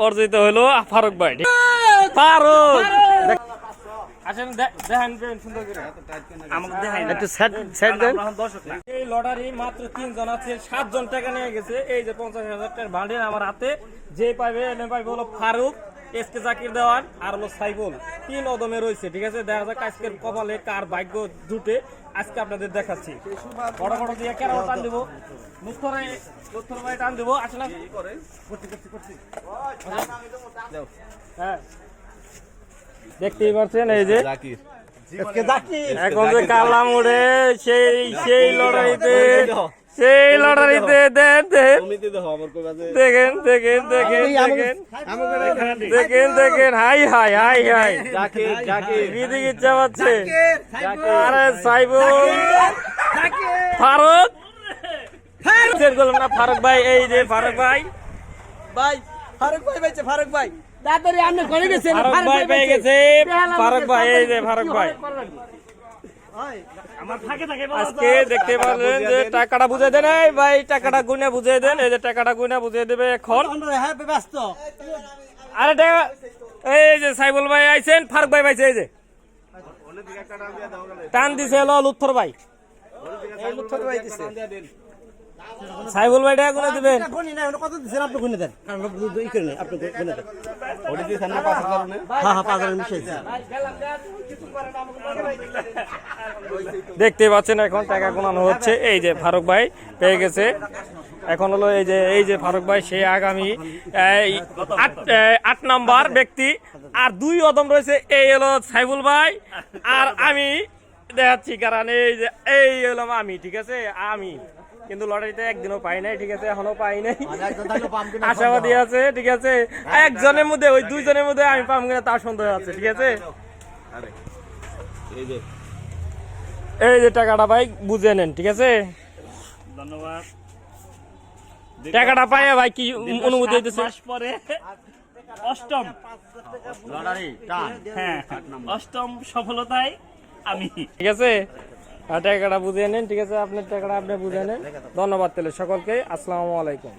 অর্জিত হলো ফারুক ভাই। ফারুক আসেন দেখেন সুন্দর করে আমাকে দেখাই একটু সাইড দেন। এই লটারি মাত্র 3 জন আছে, 7 জন টাকা নিয়ে গেছে। এই যে 50,000 টাকার বান্ডিল আমার হাতে, যে পাইবে এনে পাইবে হলো ফারুক, এসকে জাকির দেওয়ান আর হলো সাইফুল। 3 অদমে রয়েছে, ঠিক আছে। দেখা যাক আজকের কপালে কার ভাগ্য জুটে, আজকে আপনাদের দেখাচ্ছি। বড় বড় দিয়ে কেরাও টান দেবো, মুস্তর ভাই টান দেবো। আসলে হ্যাঁ দেখতেই পাচ্ছেন এই যে এখন যে কালাম উড়ে সেই লড়াইতে দেখেন হাই ইচ্ছা পাচ্ছে। আরে সাইবুল ফারুক করলাম না, ফারুক ভাই এই যে ফারুক ভাই পাইছে, ফারুক ভাই পেয়ে গেছে। ফারুক ভাই এই যে ফারুক ভাই আজকে দেখতে পারলেন যে টাকাটা বুঝে দেন। এই ভাই টাকাটা গুনে বুঝিয়ে দেন, এই যে টাকাটা গুনে বুঝিয়ে দেবে এখন। আরে টাকা এই যে সাইবুল ভাই আইছেন, ফারুক ভাই পাইছে, এই যে টান দিছে হলো লুৎফর ভাই। সাইবুল ভাই টাকা গুনে দিবেন। কত দিচ্ছেন আপনি গুনে দেন, আপনি গুনে দেন। দেখতে পাচ্ছেন এখন টাকা গোনানো হচ্ছে। এই যে ফারুক ভাই পেয়ে গেছে। এখন হলো এই যে ফারুক ভাই সে আগামী 8 নাম্বার ব্যক্তি। আর 2 অদম রয়েছে, এই হলো সাইবুল ভাই আর আমি দেখাচ্ছি। কারণ এই হলাম আমি, ঠিক আছে। আমি কিন্তু লটারিতে একদিনও পাই নাই, ঠিক আছে, এখনো পাই নাই। আশাবাদী আছে, ঠিক আছে। একজনের মধ্যে ওই 2 জনের মধ্যে আমি পাবো কিনা তার সন্দেহ আছে, ঠিক আছে। এই যে টাকাটা ভাই বুঝে নেন, ঠিক আছে। ধন্যবাদ। টাকাটা পাই ভাই কি অনুমতি হইতেছে? পরে অষ্টম লটারি টান, হ্যাঁ অষ্টম সফলতায় আমি, ঠিক আছে। টাকাটা বুঝে নেন, ঠিক আছে। আপনার টাকাটা আপনি বুঝে নেন। ধন্যবাদ তাহলে সকলকে। আসসালামু আলাইকুম।